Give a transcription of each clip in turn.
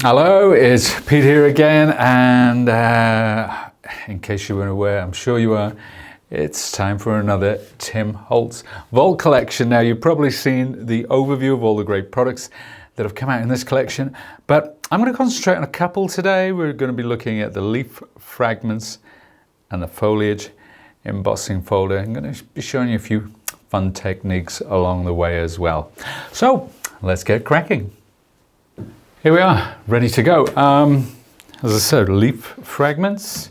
Hello, it's Pete here again, and in case you weren't aware, I'm sure you are, it's time for another Tim Holtz Vault collection. Now, you've probably seen the overview of all the great products that have come out in this collection, but I'm going to concentrate on a couple today. We're going to be looking at the Leaf Fragments and the Foliage embossing folder. I'm going to be showing you a few fun techniques along the way as well. So, let's get cracking. Here we are, ready to go. As I said, Leaf Fragments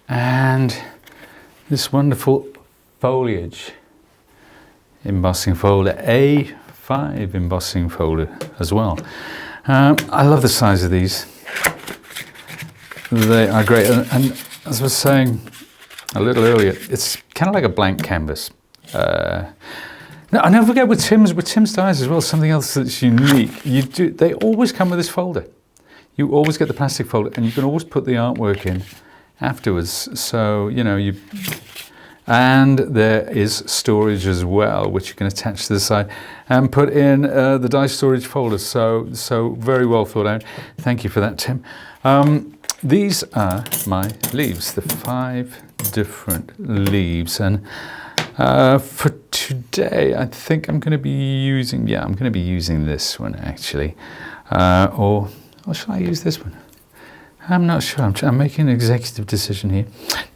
and this wonderful Foliage embossing folder, A5 embossing folder as well. I love the size of these. They are great, and as I was saying a little earlier, it's kind of like a blank canvas. Now, I never forget with Tim's dies as well, something else that's unique. They always come with this folder. You always get the plastic folder, and you can always put the artwork in afterwards. So, you know, and there is storage as well, which you can attach to the side and put in the die storage folder. So very well thought out. Thank you for that, Tim. These are my leaves, the 5 different leaves, and for today, I think I'm going to be using, I'm going to be using this one actually, or should I use this one? I'm not sure. I'm making an executive decision here.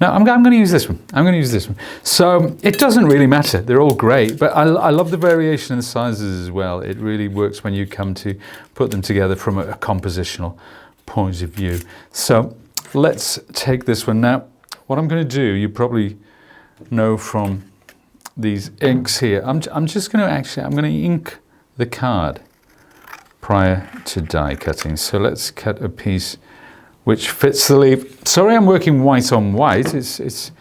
No, I'm going to use this one. I'm going to use this one. So it doesn't really matter. They're all great, but I love the variation in the sizes as well. It really works when you come to put them together from a compositional point of view. So let's take this one now. What I'm going to do, you probably know from these inks here, I'm just going to I'm going to ink the card prior to die cutting. So let's cut a piece which fits the leaf. Sorry, I'm working white on white. It's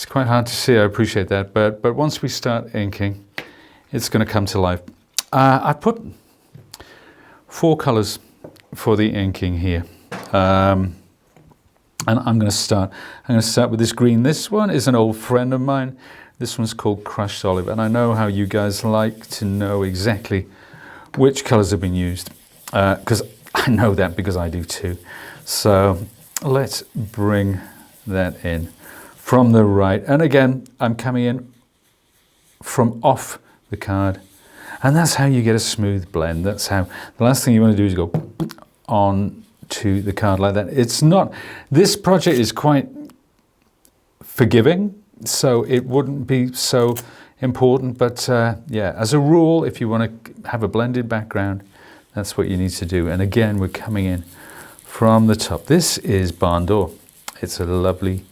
quite hard to see. I appreciate that, but once we start inking, it's going to come to life. I put 4 colors for the inking here, and I'm going to start with this green. This one is an old friend of mine. This one's called Crushed Olive, and I know how you guys like to know exactly which colors have been used, because I know that because I do too. So let's bring that in from the right, and again I'm coming in from off the card, and that's how you get a smooth blend. That's how the last thing you want to do is go on to the card like that. It's not, this project is quite forgiving, so it wouldn't be so important, but yeah, as a rule, if you want to have a blended background, that's what you need to do. And again, we're coming in from the top. This is barn door. It's a lovely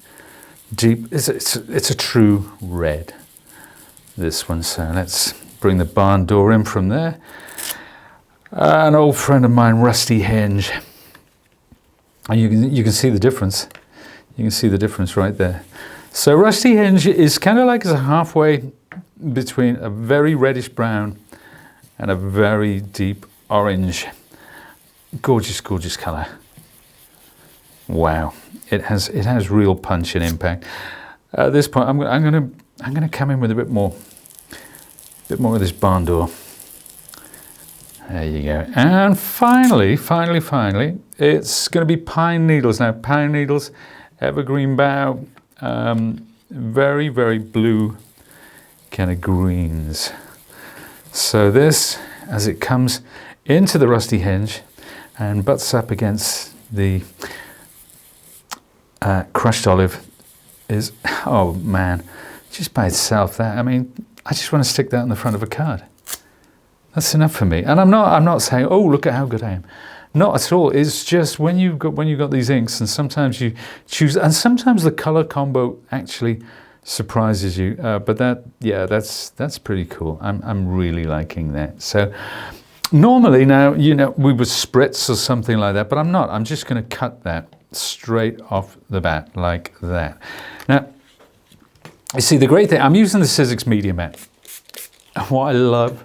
deep, it's a true red, this one. So let's bring the barn door in from there. An old friend of mine, Rusty Hinge. And you can see the difference. You can see the difference right there. So Rusty Hinge is kind of like a halfway between a very reddish brown and a very deep orange. Gorgeous, gorgeous color. Wow, it has real punch and impact. At this point, I'm going to come in with a bit more of this barn door. There you go. And finally, it's going to be pine needles. Now, pine needles, evergreen bough, very, very blue kind of greens. So this, as it comes into the Rusty Hinge and butts up against the Crushed Olive, is, oh man, just by itself, that, I mean, I just want to stick that on the front of a card. That's enough for me. And I'm not saying, oh, look at how good I am. Not at all. It's just when you've got these inks, and sometimes you choose, and sometimes the color combo actually surprises you. But that's pretty cool. I'm really liking that. So normally now, you know, we would spritz or something like that, but I'm not. I'm just going to cut that straight off the bat like that. Now, you see, the great thing, I'm using the Sizzix Media Mat. And what I love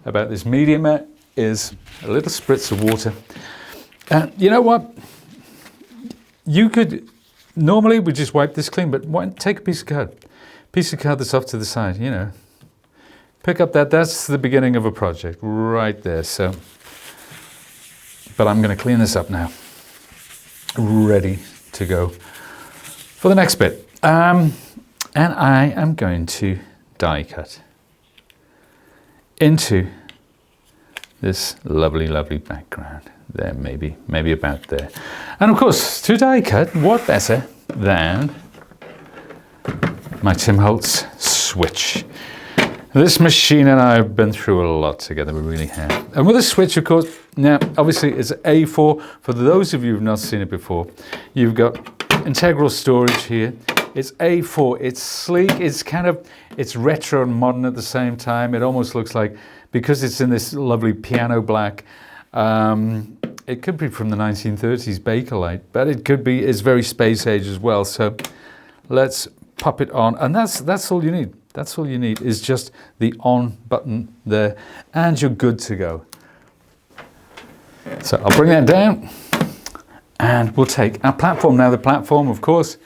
about this Media Mat is a little spritz of water. And you know what? You could, normally we just wipe this clean, but why not take a piece of card that's off to the side, you know. Pick up that's the beginning of a project right there. So But I'm going to clean this up now. Ready to go for the next bit. And I am going to die cut into this lovely, lovely background. There, maybe about there. And of course, to die cut, what better than my Tim Holtz switch. This machine and I have been through a lot together, we really have. And with a switch, of course, now obviously it's A4. For those of you who've not seen it before, you've got integral storage here. It's A4, it's sleek, it's retro and modern at the same time. It almost looks like, because it's in this lovely piano black, it could be from the 1930s Bakelite, but it could be, it's very space age as well. So let's pop it on, and that's all you need. That's all you need is just the on button there, and you're good to go. So I'll bring that down, and we'll take our platform. Now the platform, of course,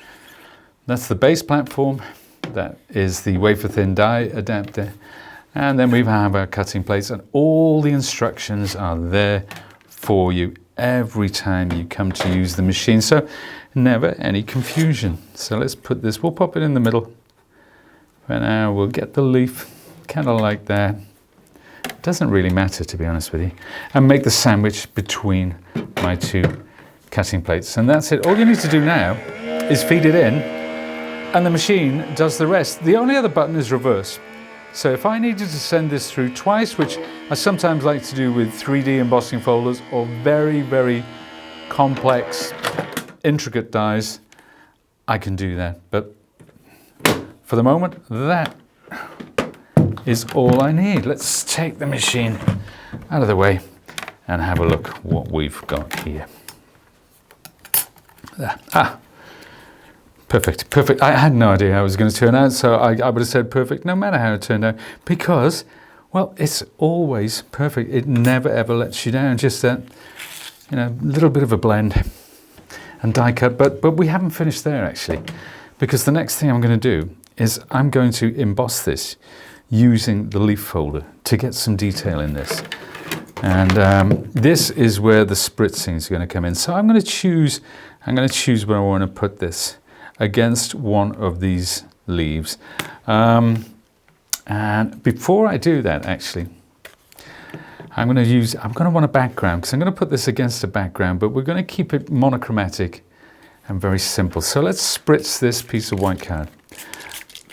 that's the base platform. That is the wafer thin die adapter. And then we have our cutting plates, and all the instructions are there for you every time you come to use the machine. So never any confusion. So let's put this, we'll pop it in the middle. For now, we'll get the leaf kind of like that. Doesn't really matter, to be honest with you. And make the sandwich between my two cutting plates. And that's it. All you need to do now is feed it in, and the machine does the rest. The only other button is reverse. So if I needed to send this through twice, which I sometimes like to do with 3D embossing folders or very, very complex, intricate dies, I can do that. But for the moment, that is all I need. Let's take the machine out of the way and have a look what we've got here. There. Perfect, perfect. I had no idea how it was going to turn out, so I would have said perfect no matter how it turned out, because, well, it's always perfect. It never ever lets you down. Just that, you know, little bit of a blend and die cut. But we haven't finished there, actually, because the next thing I'm going to do is I'm going to emboss this using the leaf folder to get some detail in this. And this is where the spritzing is going to come in. So I'm going to choose where I want to put this against one of these leaves. And before I do that, actually, I'm going to want a background, because I'm going to put this against a background, but we're going to keep it monochromatic and very simple. So let's spritz this piece of white card.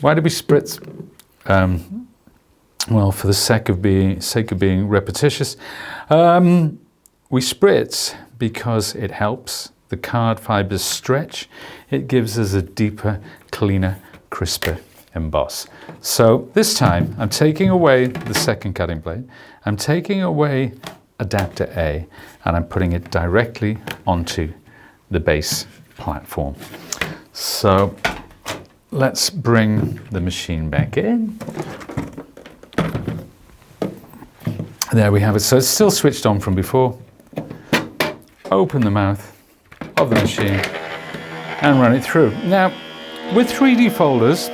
Why do we spritz? Well, for the sake of being repetitious, we spritz because it helps the card fibers stretch. It gives us a deeper, cleaner, crisper emboss. So this time I'm taking away the second cutting plate, I'm taking away adapter A, and I'm putting it directly onto the base platform. So let's bring the machine back in. There we have it. So it's still switched on from before. Open the mouth of the machine and run it through. Now, with 3D folders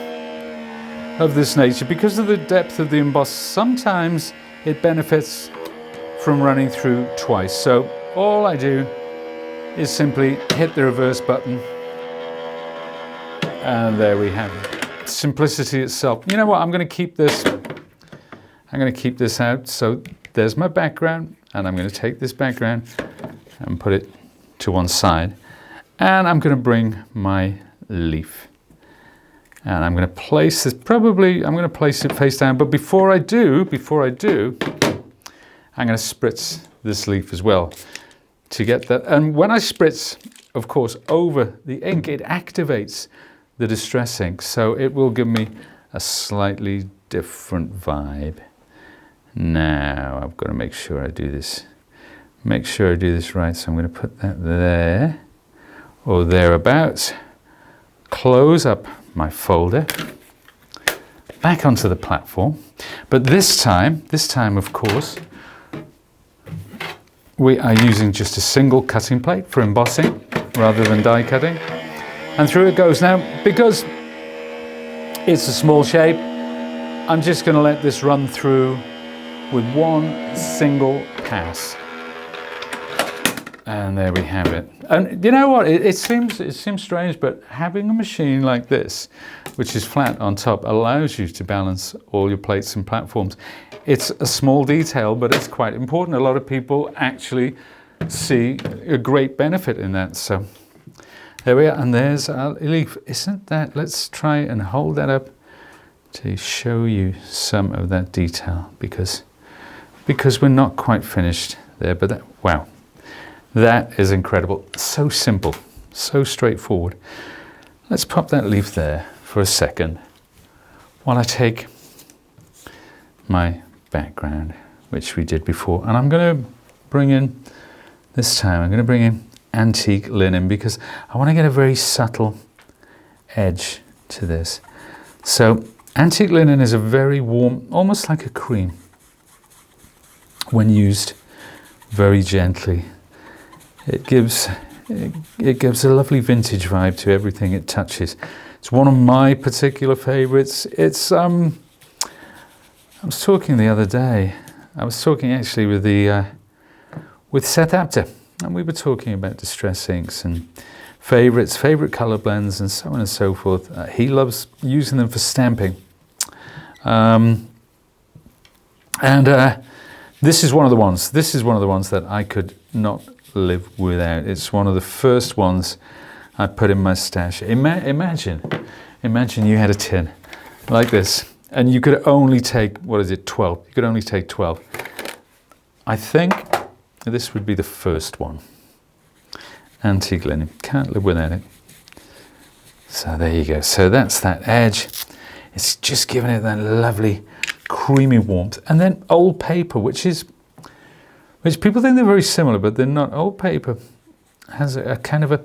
of this nature, because of the depth of the emboss, sometimes it benefits from running through twice. So all I do is simply hit the reverse button, and there we have it. Simplicity itself. You know what? I'm going to keep this out. So there's my background, and I'm going to take this background and put it to one side, and I'm going to bring my leaf, and I'm going to place this, I'm going to place it face down, but before I do, I'm going to spritz this leaf as well to get that. And when I spritz, of course, over the ink, it activates the distress ink, so it will give me a slightly different vibe. Now I've got to make sure I do this right. So I'm going to put that there or thereabouts, close up my folder, back onto the platform. But this time, of course, we are using just a single cutting plate for embossing rather than die cutting. And through it goes. Now, because it's a small shape, I'm just going to let this run through with one single pass. And there we have it. And you know what? It seems strange, but having a machine like this, which is flat on top, allows you to balance all your plates and platforms. It's a small detail, but it's quite important. A lot of people actually see a great benefit in that. So there we are. And there's our leaf. Isn't that? Let's try and hold that up to show you some of that detail, because we're not quite finished there. But that, wow. That is incredible. So simple, so straightforward. Let's pop that leaf there for a second while I take my background, which we did before. And I'm going to bring in, this time, I'm going to bring in antique linen, because I want to get a very subtle edge to this. So antique linen is a very warm, almost like a cream, when used very gently. It gives a lovely vintage vibe to everything it touches. It's one of my particular favorites. It's I was talking the other day. I was talking actually with Seth Apter, and we were talking about distress inks and favorites, favorite color blends, and so on and so forth. He loves using them for stamping, and this is one of the ones. This is one of the ones that I could not live without. It's one of the first ones I put in my stash. Imagine you had a tin like this, and you could only take, what is it, 12? You could only take 12. I think this would be the first one. Antique linen, can't live without it. So there you go. So that's that edge. It's just giving it that lovely creamy warmth. And then old paper, which people think they're very similar, but they're not. Old paper has a kind of a,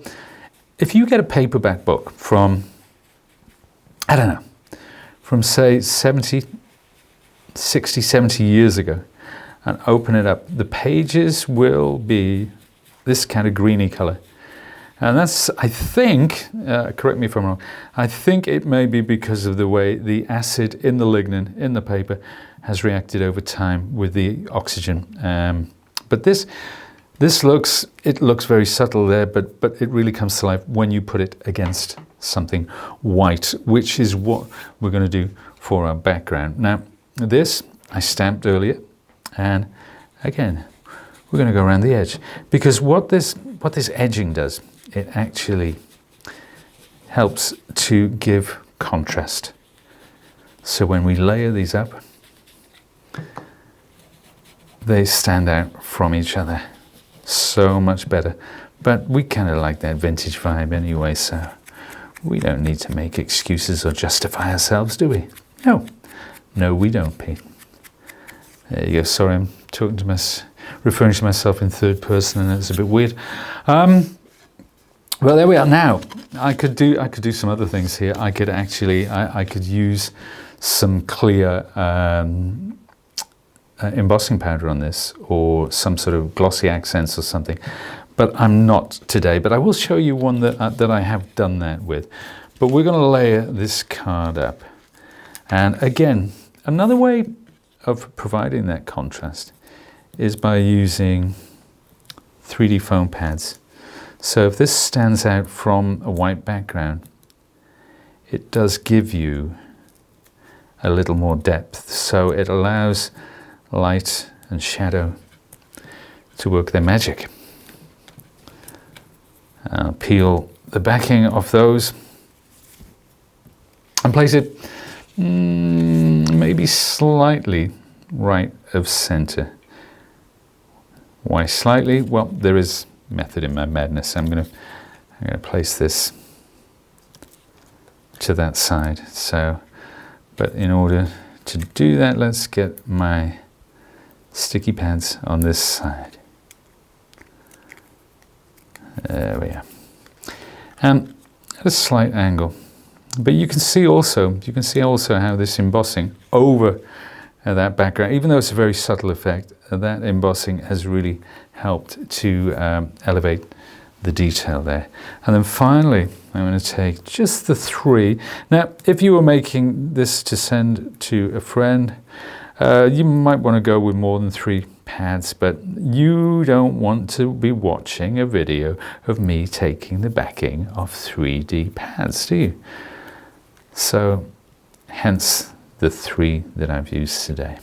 if you get a paperback book from, I don't know, from say 60, 70 years ago, and open it up, the pages will be this kind of greeny color. And that's, I think, correct me if I'm wrong, I think it may be because of the way the acid in the lignin, in the paper, has reacted over time with the oxygen. But this looks very subtle there, but it really comes to life when you put it against something white, which is what we're going to do for our background. Now, this I stamped earlier, and again, we're going to go around the edge, because what this edging does, it actually helps to give contrast. So when we layer these up, they stand out from each other so much better. But we kind of like that vintage vibe anyway, so we don't need to make excuses or justify ourselves, do we? No, we don't, Pete. There you go. Sorry, I'm talking to referring to myself in third person, and it's a bit weird. Well, there we are. Now, I could do some other things here. I could actually, I could use some clear embossing powder on this, or some sort of glossy accents or something, but I'm not today. But I will show you one that I have done that with. But we're going to layer this card up, and again, another way of providing that contrast is by using 3D foam pads. So if this stands out from a white background, it does give you a little more depth. So it allows light and shadow to work their magic. I'll peel the backing of those and place it maybe slightly right of center. Why slightly? Well, there is method in my madness. I'm going to place this to that side. So, but in order to do that, let's get my sticky pads on this side. There we are. And at a slight angle. But you can see also how this embossing over that background, even though it's a very subtle effect, that embossing has really helped to elevate the detail there. And then finally, I'm going to take just the 3. Now, if you were making this to send to a friend, you might want to go with more than 3 pads, but you don't want to be watching a video of me taking the backing of 3D pads, do you? So, hence the 3 that I've used today.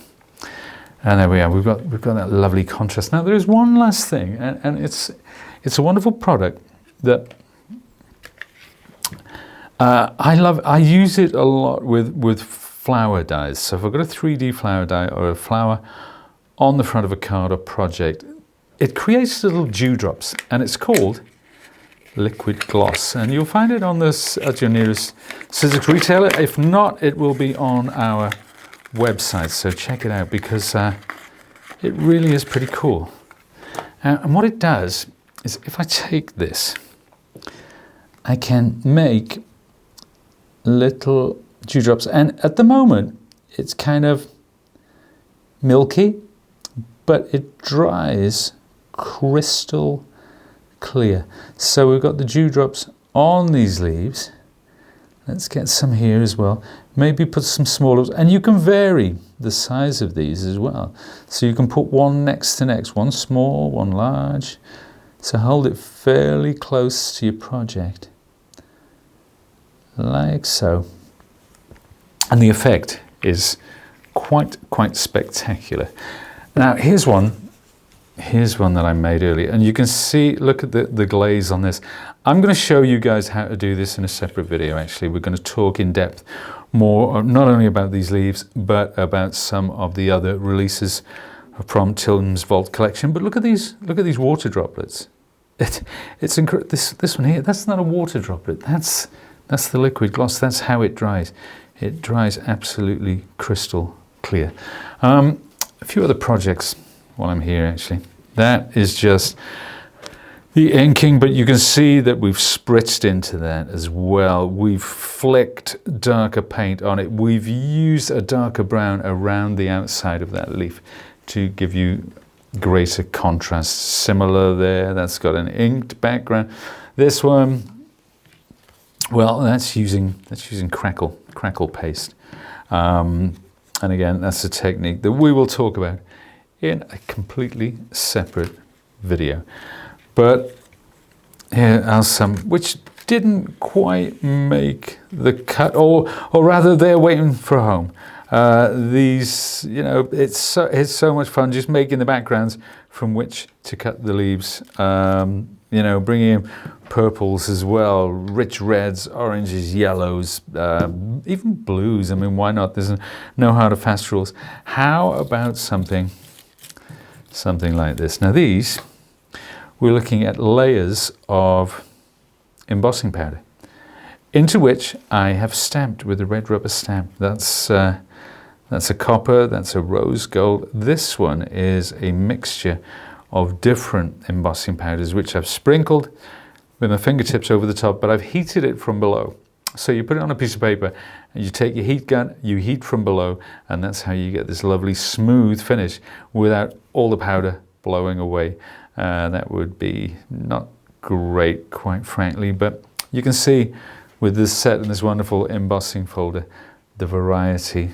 And there we are, we've got that lovely contrast. Now there is one last thing, and it's a wonderful product that I love. I use it a lot with flower dies. So if I've got a 3D flower die or a flower on the front of a card or project, it creates little dewdrops, and it's called liquid gloss. And you'll find it on this at your nearest Sizzix retailer. If not, it will be on our website. So check it out, because it really is pretty cool. And what it does is, if I take this, I can make little dewdrops, and at the moment it's kind of milky, but it dries crystal clear. So we've got the dewdrops on these leaves. Let's get some here as well. Maybe put some smaller, and you can vary the size of these as well. So you can put one next to next, one small, one large. So hold it fairly close to your project, like so. And the effect is quite spectacular. Now here's one that I made earlier, and you can see, look at the glaze on this. I'm going to show you guys how to do this in a separate video. Actually, we're going to talk in depth more, not only about these leaves, but about some of the other releases from Tim's Vault collection. But look at these water droplets. It's incredible. This one here, that's not a water droplet. That's the liquid gloss. That's how it dries. It dries absolutely crystal clear. A few other projects while I'm here, actually. That is just the inking, but you can see that we've spritzed into that as well. We've flicked darker paint on it. We've used a darker brown around the outside of that leaf to give you greater contrast. Similar there, that's got an inked background. This one, well, that's using crackle paste. And again, that's a technique that we will talk about in a completely separate video. But here are some which didn't quite make the cut, or rather they're waiting for home. These, you know, it's so much fun just making the backgrounds from which to cut the leaves. You know, bringing in purples as well, rich reds, oranges, yellows, even blues. I mean, why not? There's no hard or fast rules. How about something like this? Now these, we're looking at layers of embossing powder, into which I have stamped with a red rubber stamp. That's a copper, that's a rose gold. This one is a mixture of different embossing powders, which I've sprinkled with my fingertips over the top, but I've heated it from below. So you put it on a piece of paper, and you take your heat gun, you heat from below, and that's how you get this lovely smooth finish without all the powder blowing away. That would be not great, quite frankly, but you can see with this set and this wonderful embossing folder, the variety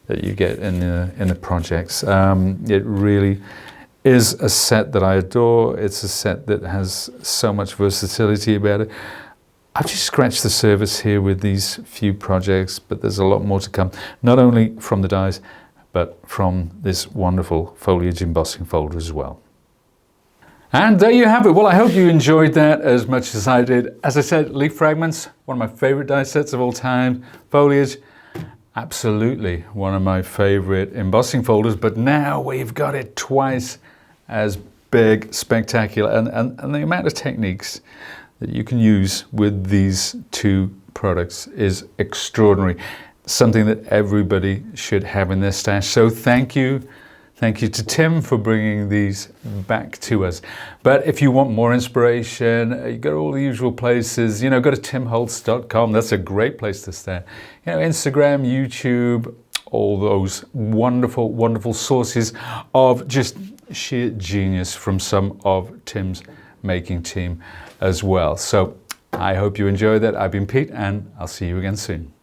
that you get in the projects. It really is a set that I adore. It's a set that has so much versatility about it. I've just scratched the surface here with these few projects, but there's a lot more to come, not only from the dies, but from this wonderful foliage embossing folder as well. And there you have it. Well, I hope you enjoyed that as much as I did. As I said, Leaf Fragments, one of my favorite die sets of all time. Foliage, absolutely one of my favorite embossing folders, but now we've got it twice as big, spectacular, and the amount of techniques that you can use with these two products is extraordinary. Something that everybody should have in their stash. So thank you to Tim for bringing these back to us. But if you want more inspiration, you go to all the usual places. You know, go to timholtz.com. That's a great place to start. You know, Instagram, YouTube, all those wonderful, wonderful sources of just sheer genius from some of Tim's making team as well. So I hope you enjoyed that. I've been Pete, and I'll see you again soon.